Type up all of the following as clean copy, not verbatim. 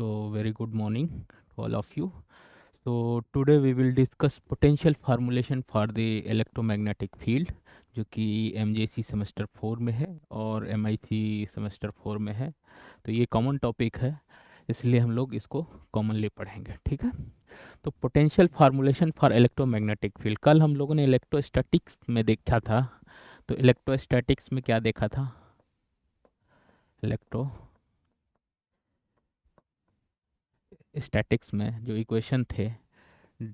So, very good morning to all of you. So, today we will discuss potential formulation for the electromagnetic field जो कि MJC semester 4 में है और MIC semester 4 में है। तो ये कॉमन टॉपिक है, इसलिए हम लोग इसको कॉमनली पढ़ेंगे, ठीक है। तो potential formulation for electromagnetic field, कल हम लोगों ने इलेक्ट्रोस्टैटिक्स में देखा था। तो इलेक्ट्रोस्टैटिक्स में क्या देखा था? इलेक्ट्रोस्टैटिक्स में जो इक्वेशन थे,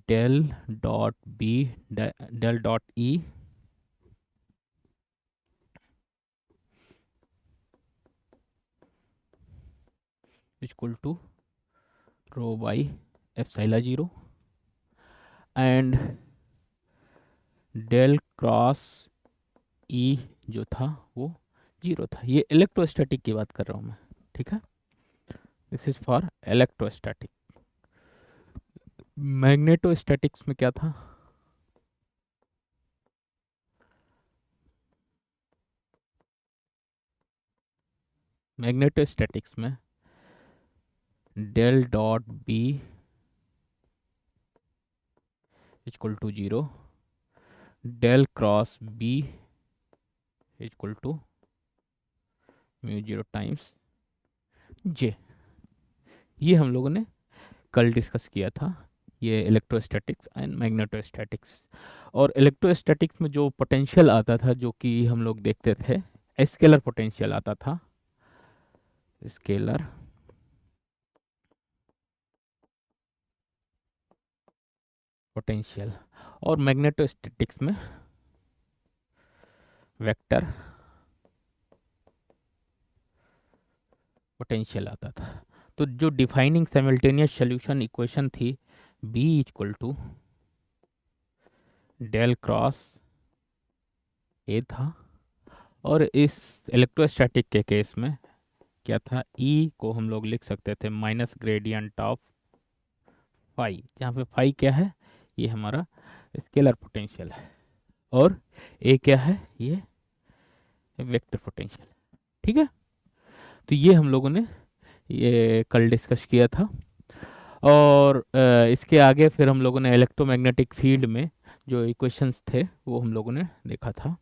del dot B del dot E equal to rho by epsilon 0 and del cross E जो था वो 0 था। ये इलेक्ट्रोस्टैटिक की बात कर रहा हूँ मैं, ठीक है। This is for electrostatic. Magnetostatics में क्या था? मैग्नेटोस्टैटिक्स में del dot B equal to 0, del cross B equal to mu 0 times J. ये हम लोगों ने कल डिस्कस किया था, ये इलेक्ट्रोस्टैटिक्स एंड मैग्नेटोस्टैटिक्स। और इलेक्ट्रोस्टैटिक्स में जो पोटेंशियल आता था, जो कि हम लोग देखते थे, स्केलर पोटेंशियल आता था, स्केलर पोटेंशियल। और मैग्नेटोस्टैटिक्स में वेक्टर पोटेंशियल आता था। तो जो डिफाइनिंग साइमल्टेनियस सॉल्यूशन इक्वेशन थी, B equal to del cross A था। और इस इलेक्ट्रोस्टैटिक के केस में क्या था? E को हम लोग लिख सकते थे माइनस ग्रेडियंट ऑफ फाई, जहाँ पे फाई क्या है? ये हमारा स्केलर पोटेंशियल है, और ए क्या है? ये वेक्टर पोटेंशियल, ठीक है। तो ये हम लोगों ने ये कल डिस्कस किया था। और इसके आगे फिर हम लोगों ने इलेक्ट्रोमैग्नेटिक फील्ड में जो इक्वेशंस थे वो हम लोगों ने देखा था।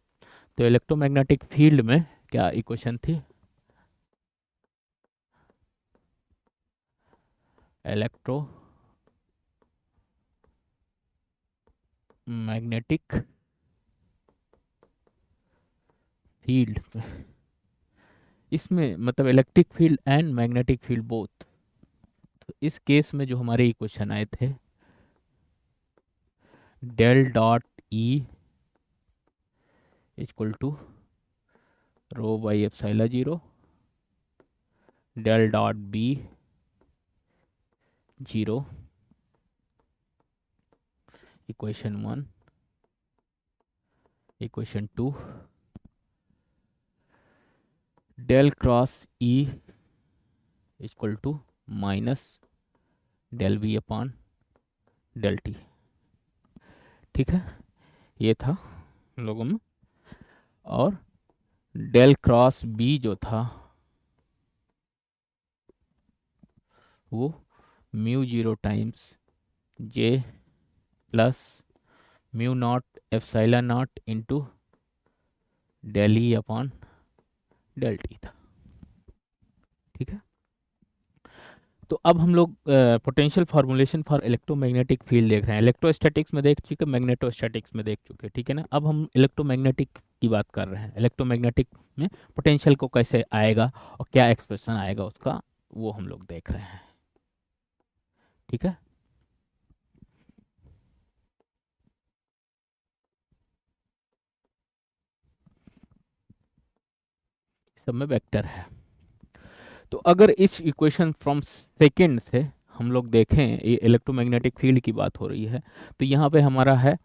तो इलेक्ट्रोमैग्नेटिक फील्ड में क्या इक्वेशन थी? इलेक्ट्रोमैग्नेटिक फील्ड, इसमें मतलब electric field and magnetic field both. तो इस केस में जो हमारे इक्वेशन आए थे, del dot E equal to rho by epsilon 0, del dot B 0, equation 1, equation 2, del cross E equal to minus del B upon del T, ठीक है। ये था हम लोगों में। और डेल क्रॉस बी जो था वो mu 0 times J plus mu naught epsilon naught into del E upon del t था, ठीक है। तो अब हम लोग potential formulation for electromagnetic field देख रहे हैं। इलेक्ट्रोस्टैटिक्स में देख चुके, मैग्नेटोस्टैटिक्स में देख चुके, ठीक है ना। अब हम इलेक्ट्रोमैग्नेटिक की बात कर रहे हैं। इलेक्ट्रोमैग्नेटिक में पोटेंशियल को कैसे आएगा और क्या एक्सप्रेशन आएगा उसका, वो हम लोग देख रहे हैं, ठीक है। सब में वेक्टर है। तो अगर इस इक्वेशन फ्रॉम सेकेंड से हम लोग देखें, ये इलेक्ट्रोमैग्नेटिक फील्ड की बात हो रही है, तो यहाँ पे हमारा है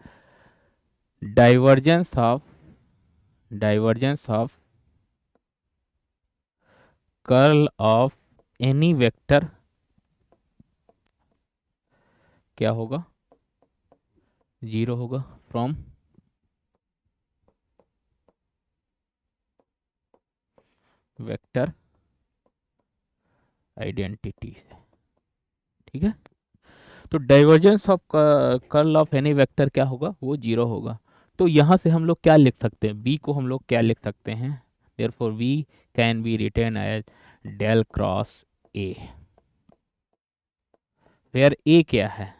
divergence of curl of any vector क्या होगा? 0 होगा फ्रॉम वेक्टर आइडेंटिटी से, ठीक है। तो divergence of curl of any vector क्या होगा, वो जीरो होगा। तो यहाँ से हम लोग क्या लिख सकते हैं, बी को हम लोग क्या लिख सकते हैं, therefore we can be written as del cross A, where A क्या है,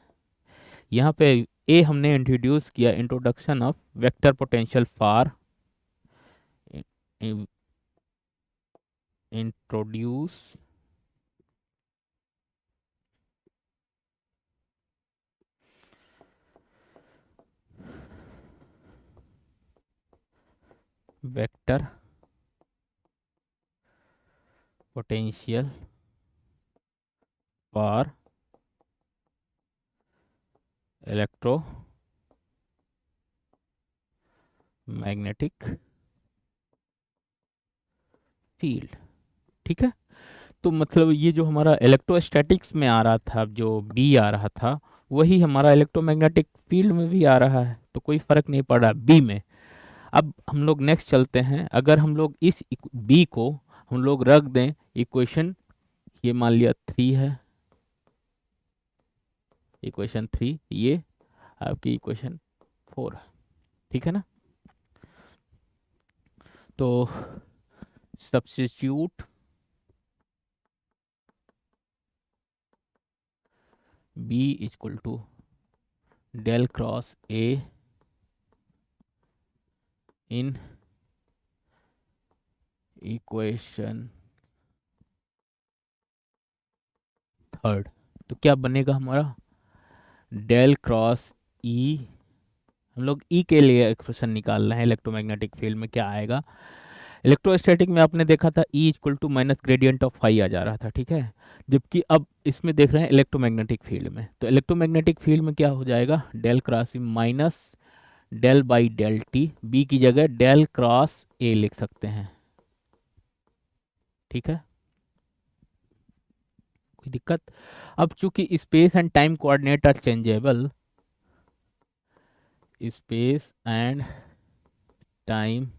यहाँ पे ए हमने इंट्रोड्यूस किया, introduction of vector potential for, introduce vector potential for electromagnetic field. ठीक है। तो मतलब ये जो हमारा इलेक्ट्रोस्टैटिक्स में आ रहा था, जो बी आ रहा था, वही हमारा इलेक्ट्रोमैग्नेटिक फील्ड में भी आ रहा है, तो कोई फर्क नहीं पड़ रहा बी में। अब हम लोग नेक्स्ट चलते हैं, अगर हम लोग इस बी को हम लोग रख दें इक्वेशन, ये मान लिया 3 है, इक्वेशन 3, ये आपकी इक्वेशन 4 है, ठीक है ना। तो substitute B equal to del cross A in equation third, तो क्या बनेगा हमारा, डेल क्रॉस ई, हम लोग ई के लिए एक्सप्रेशन निकाल रहे हैं, इलेक्ट्रोमैग्नेटिक फील्ड में क्या आएगा। इलेक्ट्रोस्टैटिक में आपने देखा था E equal to minus gradient of phi आ जा रहा था, ठीक है। जबकि अब इसमें देख रहे हैं इलेक्ट्रोमैग्नेटिक फील्ड में, तो इलेक्ट्रोमैग्नेटिक फील्ड में क्या हो जाएगा, del cross E minus del by del t, B की जगह डेल क्रॉस ए लिख सकते हैं, ठीक है, कोई दिक्कत। अब चूंकि space and time coordinate are changeable, space and time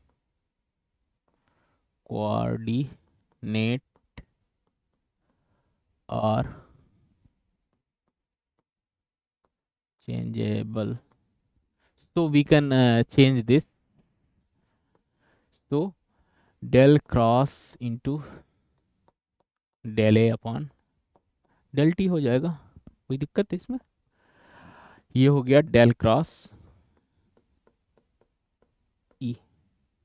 coordinate are changeable, so we can change this, so del cross into del a upon del t हो जाएगा, कोई दिक्कत है इसमें, ये हो गया del क्रॉस e,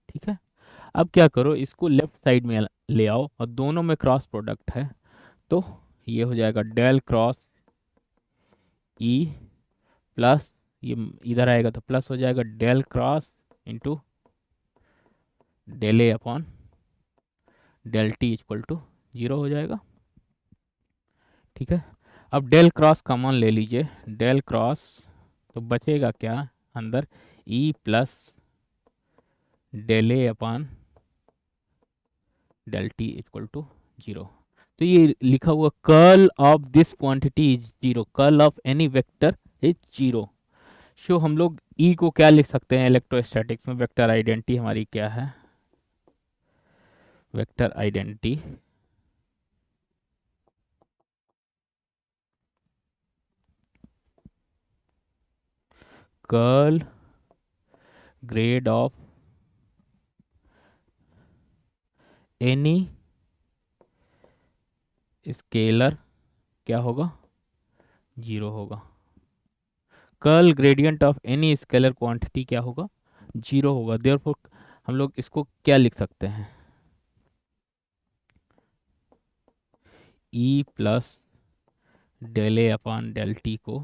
ठीक है। अब क्या करो, इसको लेफ्ट साइड में ले आओ और दोनों में क्रॉस प्रोडक्ट है, तो ये हो जाएगा del क्रॉस e प्लस, ये इधर आएगा तो प्लस हो जाएगा del cross into del a upon del t equal to 0 हो जाएगा, ठीक है। अब डेल क्रॉस कॉमन ले लीजिए, डेल क्रॉस, तो बचेगा क्या अंदर, E plus del A upon del t equal to 0। तो ये लिखा हुआ curl of this quantity is 0, curl of any vector is 0। So हम लोग ई को क्या लिख सकते हैं, इलेक्ट्रोस्टैटिक्स में वेक्टर आइडेंटिटी हमारी क्या है, vector identity curl grade of any scalar क्या होगा, 0 होगा। Curl gradient of any scalar quantity क्या होगा, 0 होगा। देयरफॉर हम लोग इसको क्या लिख सकते हैं, ई plus del A upon del T को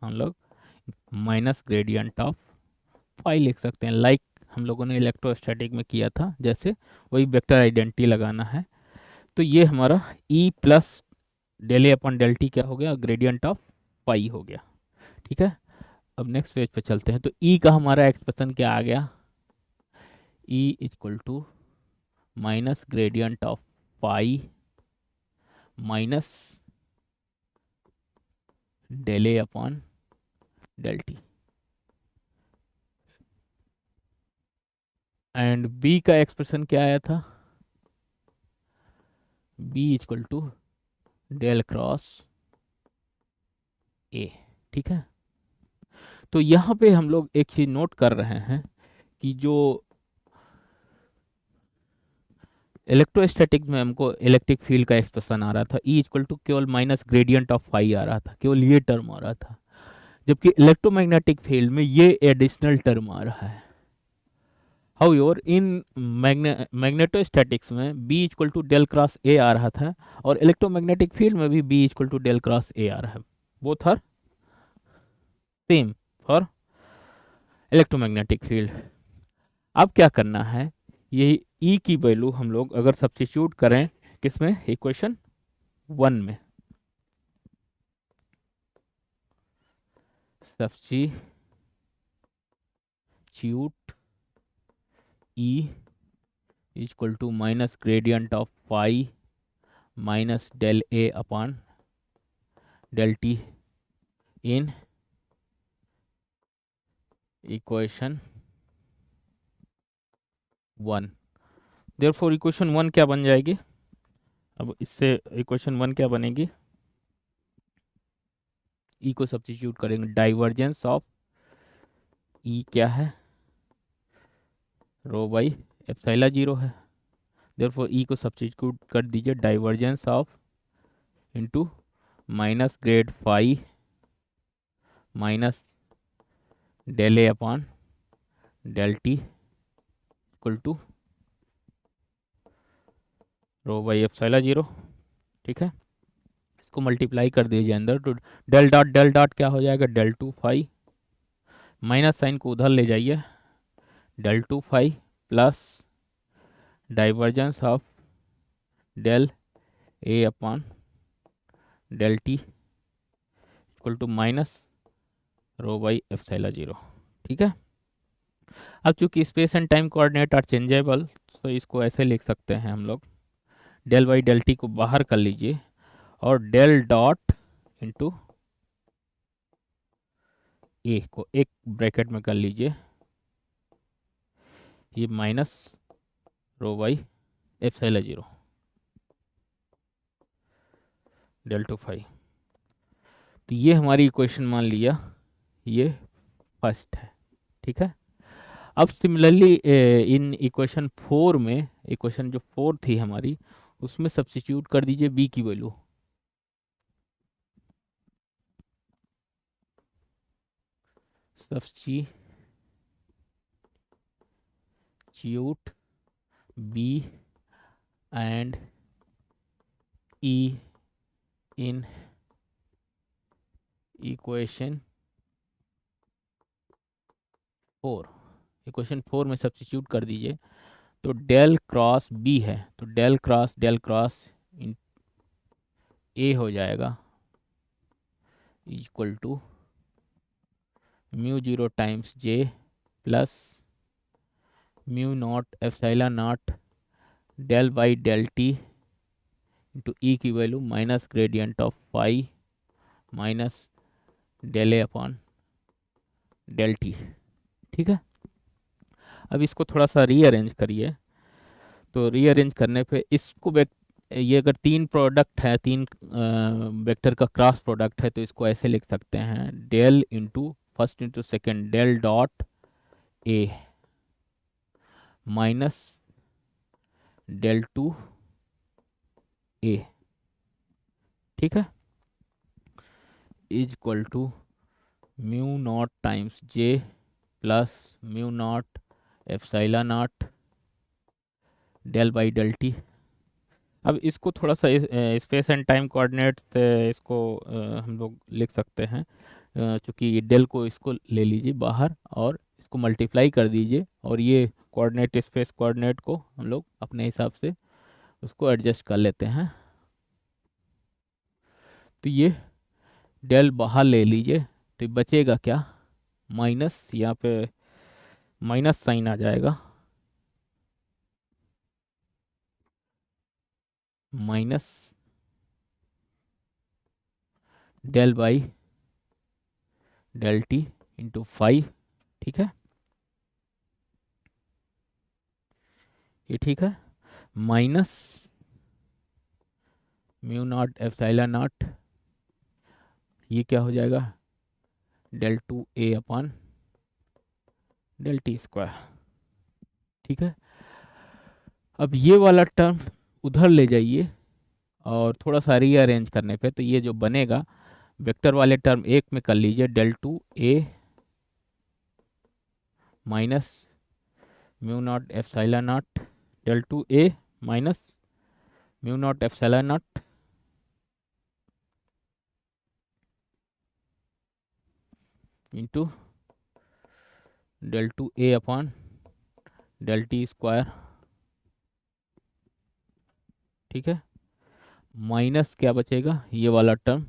हम लोग माइनस ग्रेडियंट ऑफ फाई लिख सकते हैं, लाइक हम लोगों ने इलेक्ट्रोस्टैटिक में किया था, जैसे वही वेक्टर आइडेंटिटी लगाना है। तो ये हमारा ई plus del A upon del T क्या हो गया, ग्रेडियंट ऑफ फाई हो गया, ठीक है। अब नेक्स्ट पेज पे चलते हैं, तो ई का हमारा एक्सप्रेशन क्या आ गया, E equal to minus gradient of phi minus del A upon del t, and B का एक्सप्रेशन क्या आया था, B equal to del cross A. ठीक है, तो यहाँ पे हम लोग एक चीज नोट कर रहे हैं कि जो इलेक्ट्रोस्टैटिक में हमको इलेक्ट्रिक फील्ड का एक्सप्रेशन आ रहा था, ई इक्वल टू केवल माइनस ग्रेडियंट ऑफ फाई आ रहा था, केवल ये टर्म आ रहा था, जबकि इलेक्ट्रोमैग्नेटिक फील्ड में ये एडिशनल टर्म आ रहा है। हाउएवर इन मैग्नेटोस्टैटिक्स में B equal to del cross A आ रहा था, और इलेक्ट्रोमैग्नेटिक फील्ड में भी B equal to del cross A आ रहा है। Both are same for electromagnetic field. अब क्या करना है, ये ई की वैल्यू हम लोग अगर सब्स्टिट्यूट करें किसमें, इक्वेशन 1 में, substitute E equal to minus gradient of phi minus del A upon del t in equation 1। Therefore equation 1 क्या बन जाएगी, अब इससे इक्वेशन 1 क्या बनेगी, ई को सब्स्टिट्यूट करेंगे, डाइवर्जेंस ऑफ ई क्या है, रो बाई एप्सिलॉन जीरो है। देयरफॉर ई को सब्स्टिट्यूट कर दीजिए, divergence of into minus grad phi minus del A upon del t equal to rho by epsilon zero. ठीक है, इसको मल्टीप्लाई कर दीजिए अंदर, तो डेल डॉट क्या हो जाएगा, del two phi, minus sign को उधर ले जाइए, del two phi plus divergence of del A upon del t equal to minus rho by epsilon zero. ठीक है, अब चूंकि space and time coordinate are changeable, तो इसको ऐसे लिख सकते हैं हम लोग, डेल बाई डेल टी को बाहर कर लीजिए, और डेल डॉट इंटू ए को एक ब्रैकेट में कर लीजिए, ये minus rho by epsilon zero del two phi. तो ये हमारी इक्वेशन मान लिया, ये फर्स्ट है। ठीक है, अब सिमिलरली इन इक्वेशन 4 में, इक्वेशन जो 4 थी हमारी, उसमें सब्स्टिट्यूट कर दीजिए बी की value, substitute B and E in equation 4, equation 4 में सब्स्टिट्यूट कर दीजिए, तो डेल क्रॉस बी है, तो डेल क्रॉस इन ए हो जाएगा equal to mu zero times J plus mu naught epsilon naught del by del T into E की value minus gradient of phi minus del A upon del T. ठीक है, अब इसको थोड़ा सा rearrange करिए, तो रीअरेंज करने पे इसको ये अगर तीन प्रोडक्ट है, तीन वेक्टर का क्रॉस प्रोडक्ट है, तो इसको ऐसे लिख सकते हैं, del into first into second del dot A minus del two A. ठीक है, is equal to mu naught times J plus mu naught epsilon naught del by del T. अब इसको थोड़ा सा स्पेस एंड टाइम कोऑर्डिनेट से इसको हम लोग लिख सकते हैं, चूँकि डेल को इसको ले लीजिए बाहर और इसको मल्टीप्लाई कर दीजिए, और ये कोऑर्डिनेट स्पेस कोऑर्डिनेट को हम लोग अपने हिसाब से उसको एडजस्ट कर लेते हैं। तो ये डेल बाहर ले लीजिए, तो बचेगा क्या, माइनस, यहाँ पे माइनस साइन आ जाएगा, minus del by del T into five. ठीक है, ये ठीक है, minus mu naught epsilon naught, ये क्या हो जाएगा, del two A upon del t square. ठीक है, अब ये वाला टर्म उधर ले जाइए और थोड़ा सा रीअरेंज करने पे तो ये जो बनेगा, वेक्टर वाले टर्म एक में कर लीजिए, del two A minus mu naught epsilon naught, del two A minus mu naught epsilon naught into del two A upon del t square. ठीक है, माइनस क्या बचेगा, ये वाला term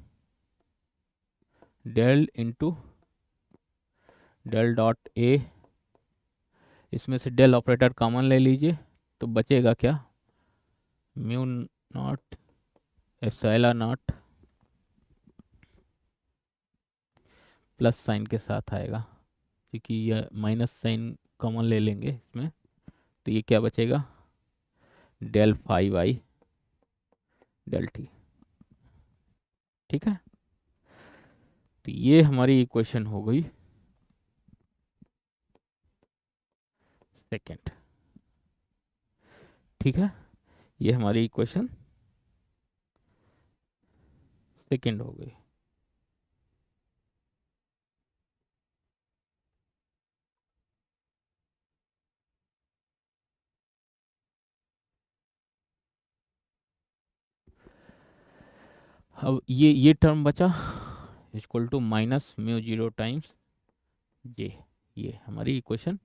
del into del dot A, इसमें से del operator common ले लीजिए तो बचेगा क्या, mu naught epsilon not plus sign के साथ आएगा, क्योंकि यह माइनस साइन कॉमन ले लेंगे इसमें, तो ये क्या बचेगा, डेल फाइव आई डेल टी। ठीक है, तो ये हमारी इक्वेशन हो गई सेकेंड। ठीक है, ये हमारी इक्वेशन सेकेंड हो गई। अब ये टर्म बचा equal to minus mu zero times J, ये हमारी इक्वेशन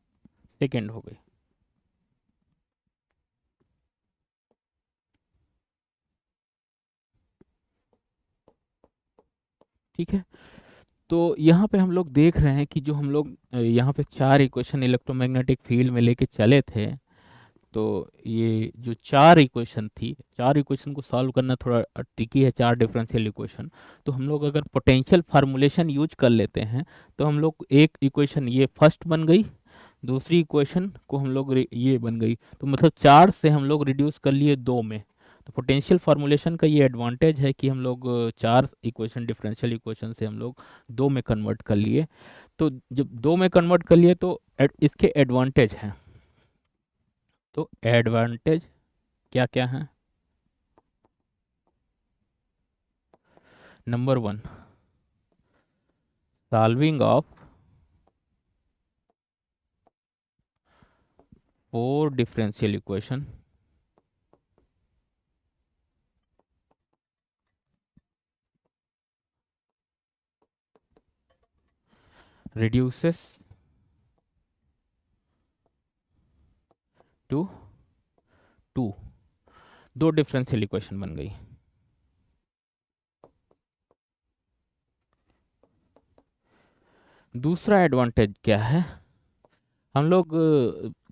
सेकेंड हो गई। ठीक है, तो यहाँ पे हम लोग देख रहे हैं कि जो हम लोग यहाँ पे चार इक्वेशन इलेक्ट्रोमैग्नेटिक फील्ड में लेके चले थे, तो ये जो चार इक्वेशन थी, चार इक्वेशन को सॉल्व करना थोड़ा ट्रिकी है, चार डिफरेंशियल इक्वेशन। तो हम लोग अगर पोटेंशियल फार्मूलेशन यूज कर लेते हैं तो हम लोग एक इक्वेशन ये फर्स्ट बन गई, दूसरी इक्वेशन को हम लोग ये बन गई, तो मतलब चार से हम लोग रिड्यूस कर लिए दो में। तो पोटेंशियल फार्मूलेशन का ये एडवांटेज है कि हम लोग चार इक्वेशन डिफरेंशियल इक्वेशन से हम लोग दो में कन्वर्ट कर लिए। तो जब दो में कन्वर्ट कर लिए तो इसके एडवांटेज हैं, तो एडवांटेज क्या क्या है, number one, solving of four differential equation reduces to two, दो डिफरेंशियल इक्वेशन बन गई। दूसरा एडवांटेज क्या है, हम लोग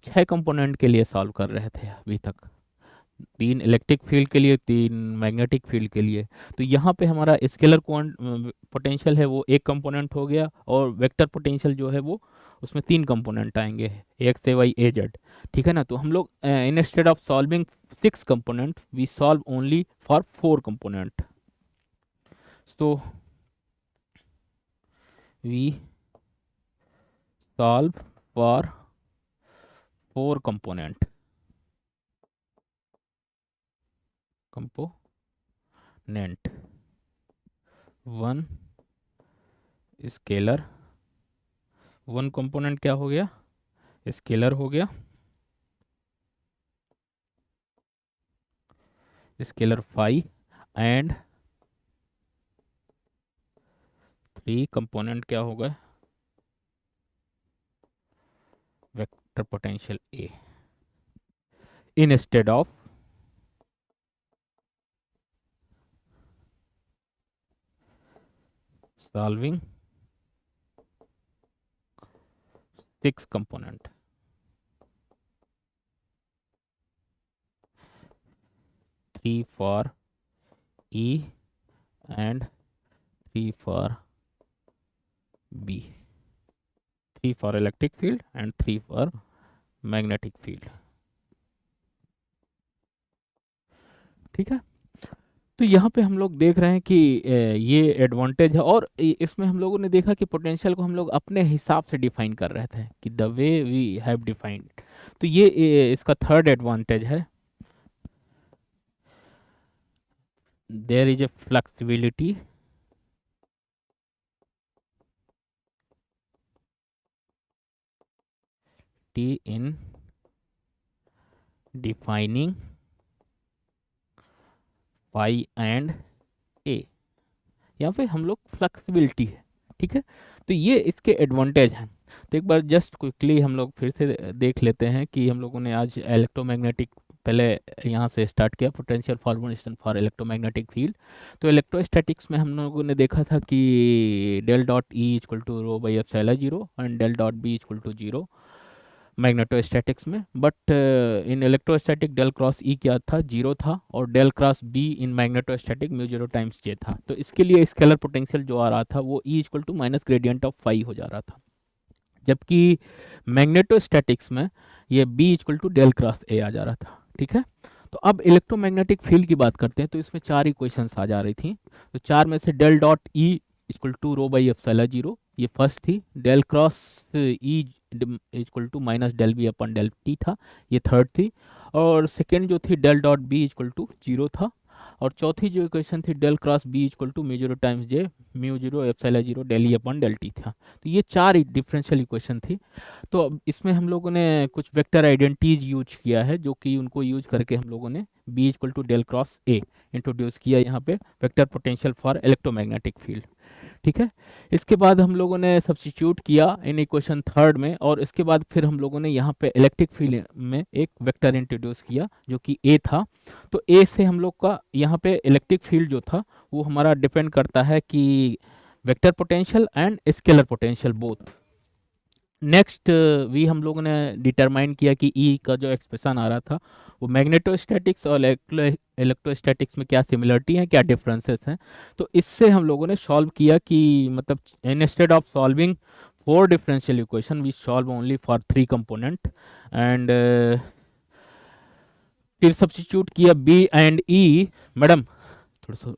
छह कंपोनेंट के लिए सॉल्व कर रहे थे अभी तक, तीन इलेक्ट्रिक फील्ड के लिए, तीन मैग्नेटिक फील्ड के लिए। तो यहाँ पे हमारा स्केलर पोटेंशियल है वो एक कंपोनेंट हो गया, और वेक्टर पोटेंशियल जो है वो उसमें तीन कंपोनेंट आएंगे, X A Y A Z. ठीक है ना, तो हम लोग instead of solving six component we solve only for four component. So we solve for four component component, one scalar, one component क्या हो गया, स्केलर हो गया, scalar phi, and three component क्या हो गए, vector potential A, instead of solving six component. Three for E and three for B, three for electric field and three for magnetic field. ठीक है, तो यहाँ पे हम लोग देख रहे हैं कि ये एडवांटेज है, और इसमें हम लोगों ने देखा कि पोटेंशियल को हम लोग अपने हिसाब से डिफाइन कर रहे थे कि the way we have defined. तो ये इसका थर्ड एडवांटेज है, there is a flexibility in defining phi and A. यहाँ पे हम लोग फ्लेक्सिबिलिटी है, ठीक है। तो ये इसके एडवांटेज हैं। तो एक बार जस्ट क्विकली हम लोग फिर से देख लेते हैं कि हम लोगों ने आज इलेक्ट्रोमैग्नेटिक पहले यहाँ से स्टार्ट किया, potential formulation for electromagnetic field. तो इलेक्ट्रोस्टैटिक्स में हम लोगों ने देखा था कि del dot E equal to rho by epsilon zero and del dot B equal to zero magnetostatics में। But in electrostatic del cross E क्या था, जीरो था, और del cross B in magnetostatic mu zero times J था। तो इसके लिए scalar potential जो आ रहा था वो E equal to minus gradient of phi हो जा रहा था, जबकि मैग्नेटोस्टैटिक्स में ये B equal to del cross A आ जा रहा था, ठीक है। तो अब इलेक्ट्रोमैग्नेटिक फील्ड की बात करते हैं, तो इसमें चार इक्वेशंस आ जा रही थी। तो चार में से del dot E equal to rho by epsilon zero ये फर्स्ट थी, del cross E equal to minus del B upon del t था, ये थर्ड थी, और सेकेंड जो थी del dot B equal to zero था, और चौथी जो इक्वेशन थी del cross B equal to mu zero times J mu zero epsilon zero del E upon del t था। तो ये चार डिफरेंशियल इक्वेशन थी। तो अब इसमें हम लोगों ने कुछ वेक्टर आइडेंटिटीज यूज किया है, जो कि उनको यूज करके हम लोगों ने B equal to del cross A introduce किया यहाँ पे vector potential for electromagnetic field, ठीक है। इसके बाद हम लोगों ने सब्स्टिट्यूट किया इन इक्वेशन थर्ड में, और इसके बाद फिर हम लोगों ने यहाँ पे इलेक्ट्रिक फील्ड में एक वेक्टर इंट्रोड्यूस किया जो कि ए था। तो ए से हम लोग का यहाँ पे इलेक्ट्रिक फील्ड जो था वो हमारा डिपेंड करता है कि vector potential and scalar potential both. Next भी हम लोगों ने डिटरमाइन किया कि ई का जो एक्सप्रेशन आ रहा था वो मैग्नेटोस्टैटिक्स और इलेक्ट्रोस्टैटिक्स में क्या सिमिलरिटी है, क्या डिफरेंसेस हैं। तो इससे हम लोगों ने सॉल्व किया कि मतलब instead of solving four differential equation we solve only for three component, and फिर सब्स्टिट्यूट किया बी एंड ई। मैडम थोड़ा सा,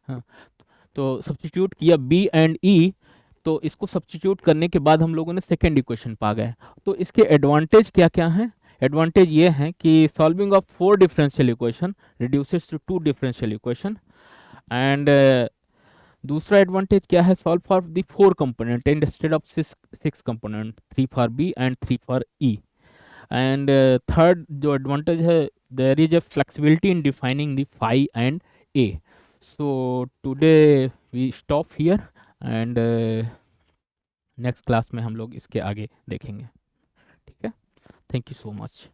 हाँ, तो सब्स्टिट्यूट किया बी एंड ई। तो इसको सब्स्टिट्यूट करने के बाद हम लोगों ने सेकेंड इक्वेशन पा गए। तो इसके एडवांटेज क्या क्या हैं? एडवांटेज ये हैं कि solving of four differential equation reduces to two differential equation, and दूसरा एडवांटेज क्या है, solve for the four component instead of six component, three for B and three for E. And third जो advantage है, there is a flexibility in defining the phi and A. So today we stop here, and next class में हम लोग इसके आगे देखेंगे, ठीक है। Thank you so much.